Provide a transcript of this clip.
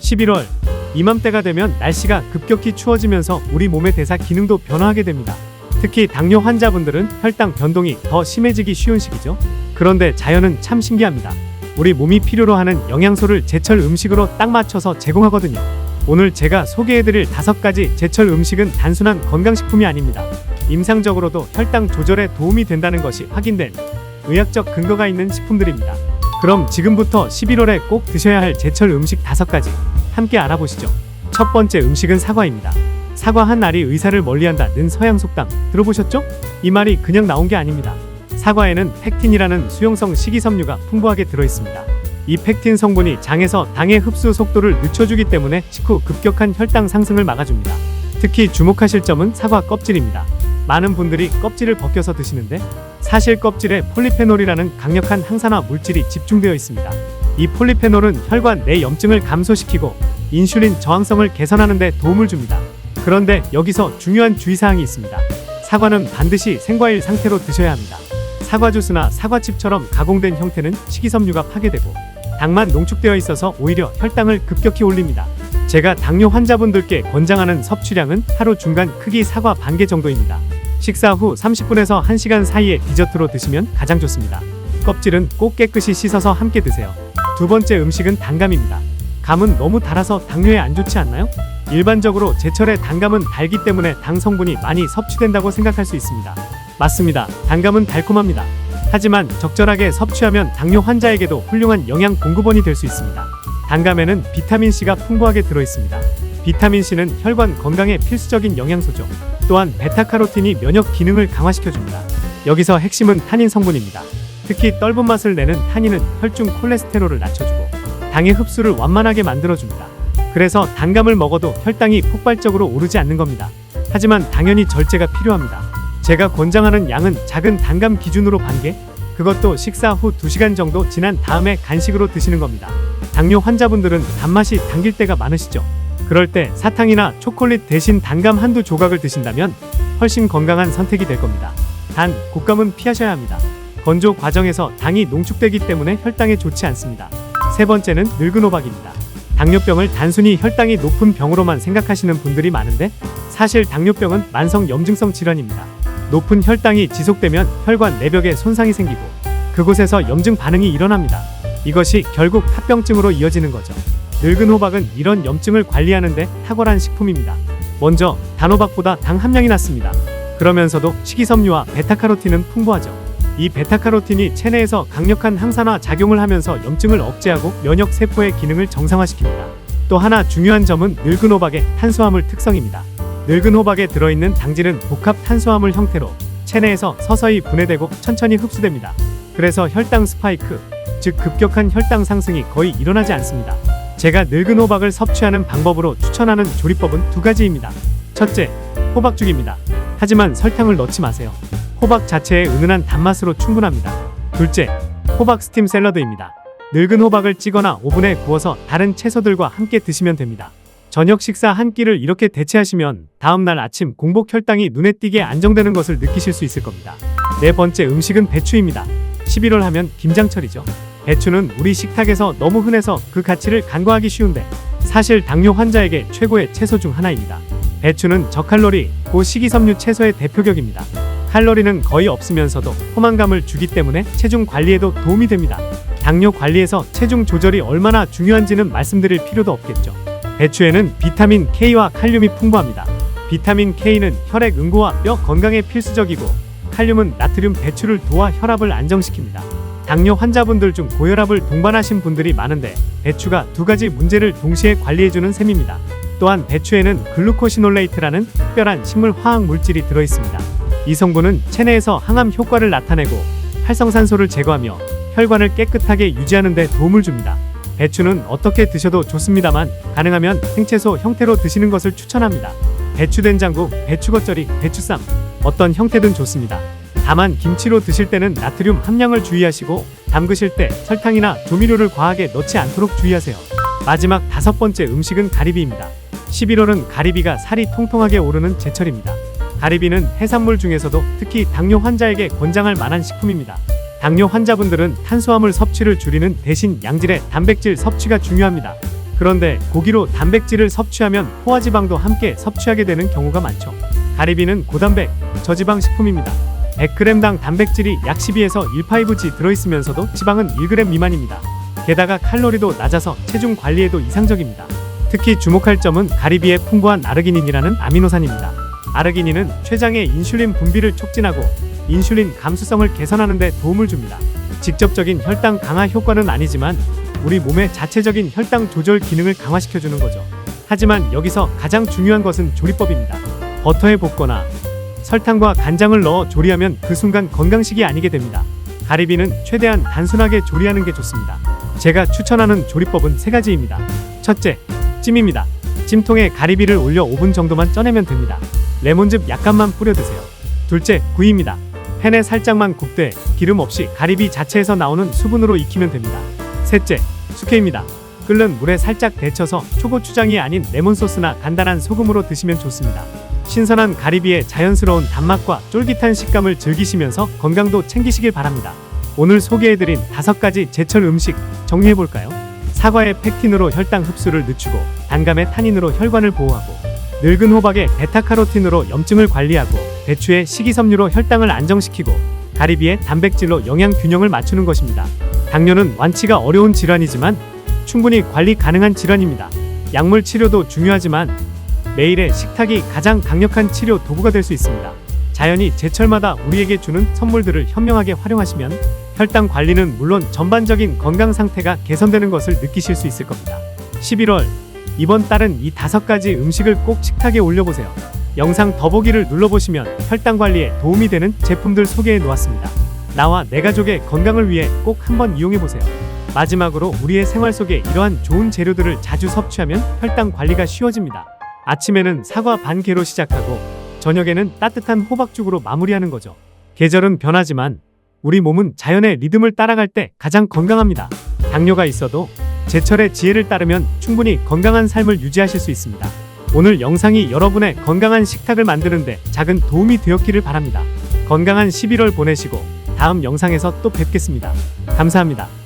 11월 이맘때가 되면 날씨가 급격히 추워지면서 우리 몸의 대사 기능도 변화하게 됩니다. 특히 당뇨 환자분들은 혈당 변동이 더 심해지기 쉬운 시기죠. 그런데 자연은 참 신기합니다. 우리 몸이 필요로 하는 영양소를 제철 음식으로 딱 맞춰서 제공하거든요. 오늘 제가 소개해드릴 5가지 제철 음식은 단순한 건강식품이 아닙니다. 임상적으로도 혈당 조절에 도움이 된다는 것이 확인된 의학적 근거가 있는 식품들입니다. 그럼 지금부터 11월에 꼭 드셔야 할 제철 음식 5가지 함께 알아보시죠. 첫 번째 음식은 사과입니다. 사과 한 알이 의사를 멀리한다는 서양 속담 들어보셨죠? 이 말이 그냥 나온 게 아닙니다. 사과에는 팩틴이라는 수용성 식이섬유가 풍부하게 들어있습니다. 이 팩틴 성분이 장에서 당의 흡수 속도를 늦춰주기 때문에 식후 급격한 혈당 상승을 막아줍니다. 특히 주목하실 점은 사과 껍질입니다. 많은 분들이 껍질을 벗겨서 드시는데 사실 껍질에 폴리페놀이라는 강력한 항산화 물질이 집중되어 있습니다. 이 폴리페놀은 혈관 내 염증을 감소시키고 인슐린 저항성을 개선하는 데 도움을 줍니다. 그런데 여기서 중요한 주의사항이 있습니다. 사과는 반드시 생과일 상태로 드셔야 합니다. 사과 주스나 사과칩처럼 가공된 형태는 식이섬유가 파괴되고 당만 농축되어 있어서 오히려 혈당을 급격히 올립니다. 제가 당뇨 환자분들께 권장하는 섭취량은 하루 중간 크기 사과 반 개 정도입니다. 식사 후 30분에서 1시간 사이에 디저트로 드시면 가장 좋습니다. 껍질은 꼭 깨끗이 씻어서 함께 드세요. 두 번째 음식은 단감입니다. 감은 너무 달아서 당뇨에 안 좋지 않나요? 일반적으로 제철의 단감은 달기 때문에 당 성분이 많이 섭취된다고 생각할 수 있습니다. 맞습니다. 단감은 달콤합니다. 하지만 적절하게 섭취하면 당뇨 환자에게도 훌륭한 영양 공급원이 될 수 있습니다. 단감에는 비타민C가 풍부하게 들어있습니다. 비타민C는 혈관 건강에 필수적인 영양소죠. 또한 베타카로틴이 면역 기능을 강화시켜줍니다. 여기서 핵심은 타닌 성분입니다. 특히 떫은 맛을 내는 타닌은 혈중 콜레스테롤을 낮춰주고 당의 흡수를 완만하게 만들어줍니다. 그래서 단감을 먹어도 혈당이 폭발적으로 오르지 않는 겁니다. 하지만 당연히 절제가 필요합니다. 제가 권장하는 양은 작은 단감 기준으로 반 개, 그것도 식사 후 2시간 정도 지난 다음에 간식으로 드시는 겁니다. 당뇨 환자분들은 단맛이 당길 때가 많으시죠? 그럴 때 사탕이나 초콜릿 대신 단감 한두 조각을 드신다면 훨씬 건강한 선택이 될 겁니다. 단, 곶감은 피하셔야 합니다. 건조 과정에서 당이 농축되기 때문에 혈당에 좋지 않습니다. 세 번째는 늙은 호박입니다. 당뇨병을 단순히 혈당이 높은 병으로만 생각하시는 분들이 많은데 사실 당뇨병은 만성 염증성 질환입니다. 높은 혈당이 지속되면 혈관 내벽에 손상이 생기고 그곳에서 염증 반응이 일어납니다. 이것이 결국 합병증으로 이어지는 거죠. 늙은 호박은 이런 염증을 관리하는 데 탁월한 식품입니다. 먼저 단호박보다 당 함량이 낮습니다. 그러면서도 식이섬유와 베타카로틴은 풍부하죠. 이 베타카로틴이 체내에서 강력한 항산화 작용을 하면서 염증을 억제하고 면역 세포의 기능을 정상화시킵니다. 또 하나 중요한 점은 늙은 호박의 탄수화물 특성입니다. 늙은 호박에 들어있는 당질은 복합 탄수화물 형태로 체내에서 서서히 분해되고 천천히 흡수됩니다. 그래서 혈당 스파이크, 즉 급격한 혈당 상승이 거의 일어나지 않습니다. 제가 늙은 호박을 섭취하는 방법으로 추천하는 조리법은 2가지입니다. 첫째, 호박죽입니다. 하지만 설탕을 넣지 마세요. 호박 자체의 은은한 단맛으로 충분합니다. 둘째, 호박 스팀 샐러드입니다. 늙은 호박을 찌거나 오븐에 구워서 다른 채소들과 함께 드시면 됩니다. 저녁 식사 한 끼를 이렇게 대체하시면 다음날 아침 공복 혈당이 눈에 띄게 안정되는 것을 느끼실 수 있을 겁니다. 네 번째 음식은 배추입니다. 11월 하면 김장철이죠. 배추는 우리 식탁에서 너무 흔해서 그 가치를 간과하기 쉬운데 사실 당뇨 환자에게 최고의 채소 중 하나입니다. 배추는 저칼로리, 고식이섬유 채소의 대표격입니다. 칼로리는 거의 없으면서도 포만감을 주기 때문에 체중 관리에도 도움이 됩니다. 당뇨 관리에서 체중 조절이 얼마나 중요한지는 말씀드릴 필요도 없겠죠. 배추에는 비타민 K와 칼륨이 풍부합니다. 비타민 K는 혈액 응고와 뼈 건강에 필수적이고 칼륨은 나트륨 배출을 도와 혈압을 안정시킵니다. 당뇨 환자분들 중 고혈압을 동반하신 분들이 많은데 배추가 2가지 문제를 동시에 관리해주는 셈입니다. 또한 배추에는 글루코시놀레이트라는 특별한 식물 화학 물질이 들어있습니다. 이 성분은 체내에서 항암 효과를 나타내고 활성산소를 제거하며 혈관을 깨끗하게 유지하는 데 도움을 줍니다. 배추는 어떻게 드셔도 좋습니다만 가능하면 생채소 형태로 드시는 것을 추천합니다. 배추 된장국, 배추 겉절이, 배추쌈 어떤 형태든 좋습니다. 다만 김치로 드실 때는 나트륨 함량을 주의하시고 담그실 때 설탕이나 조미료를 과하게 넣지 않도록 주의하세요. 마지막 5번째 음식은 가리비입니다. 11월은 가리비가 살이 통통하게 오르는 제철입니다. 가리비는 해산물 중에서도 특히 당뇨 환자에게 권장할 만한 식품입니다. 당뇨 환자분들은 탄수화물 섭취를 줄이는 대신 양질의 단백질 섭취가 중요합니다. 그런데 고기로 단백질을 섭취하면 포화지방도 함께 섭취하게 되는 경우가 많죠. 가리비는 고단백, 저지방 식품입니다. 100g당 단백질이 약 12에서 1파이브지 들어있으면서도 지방은 1g 미만입니다. 게다가 칼로리도 낮아서 체중 관리에도 이상적입니다. 특히 주목할 점은 가리비에 풍부한 아르기닌이라는 아미노산입니다. 아르기닌은 췌장의 인슐린 분비를 촉진하고 인슐린 감수성을 개선하는 데 도움을 줍니다. 직접적인 혈당 강화 효과는 아니지만 우리 몸의 자체적인 혈당 조절 기능을 강화시켜주는 거죠. 하지만 여기서 가장 중요한 것은 조리법입니다. 버터에 볶거나 설탕과 간장을 넣어 조리하면 그 순간 건강식이 아니게 됩니다. 가리비는 최대한 단순하게 조리하는 게 좋습니다. 제가 추천하는 조리법은 3가지입니다. 첫째, 찜입니다. 찜통에 가리비를 올려 5분 정도만 쪄내면 됩니다. 레몬즙 약간만 뿌려 드세요. 둘째, 구이입니다. 팬에 살짝만 굽되 기름 없이 가리비 자체에서 나오는 수분으로 익히면 됩니다. 셋째, 숙회입니다. 끓는 물에 살짝 데쳐서 초고추장이 아닌 레몬소스나 간단한 소금으로 드시면 좋습니다. 신선한 가리비의 자연스러운 단맛과 쫄깃한 식감을 즐기시면서 건강도 챙기시길 바랍니다. 오늘 소개해드린 5가지 제철 음식 정리해볼까요? 사과의 펙틴으로 혈당 흡수를 늦추고 단감의 타닌으로 혈관을 보호하고 늙은 호박의 베타카로틴으로 염증을 관리하고 배추의 식이섬유로 혈당을 안정시키고 가리비의 단백질로 영양 균형을 맞추는 것입니다. 당뇨는 완치가 어려운 질환이지만 충분히 관리 가능한 질환입니다. 약물 치료도 중요하지만 매일의 식탁이 가장 강력한 치료 도구가 될 수 있습니다. 자연이 제철마다 우리에게 주는 선물들을 현명하게 활용하시면 혈당 관리는 물론 전반적인 건강 상태가 개선되는 것을 느끼실 수 있을 겁니다. 11월, 이번 달은 이 5가지 음식을 꼭 식탁에 올려보세요. 영상 더보기를 눌러보시면 혈당 관리에 도움이 되는 제품들 소개해 놓았습니다. 나와 내 가족의 건강을 위해 꼭 한번 이용해보세요. 마지막으로 우리의 생활 속에 이러한 좋은 재료들을 자주 섭취하면 혈당 관리가 쉬워집니다. 아침에는 사과 반 개로 시작하고 저녁에는 따뜻한 호박죽으로 마무리하는 거죠. 계절은 변하지만 우리 몸은 자연의 리듬을 따라갈 때 가장 건강합니다. 당뇨가 있어도 제철의 지혜를 따르면 충분히 건강한 삶을 유지하실 수 있습니다. 오늘 영상이 여러분의 건강한 식탁을 만드는데 작은 도움이 되었기를 바랍니다. 건강한 11월 보내시고 다음 영상에서 또 뵙겠습니다. 감사합니다.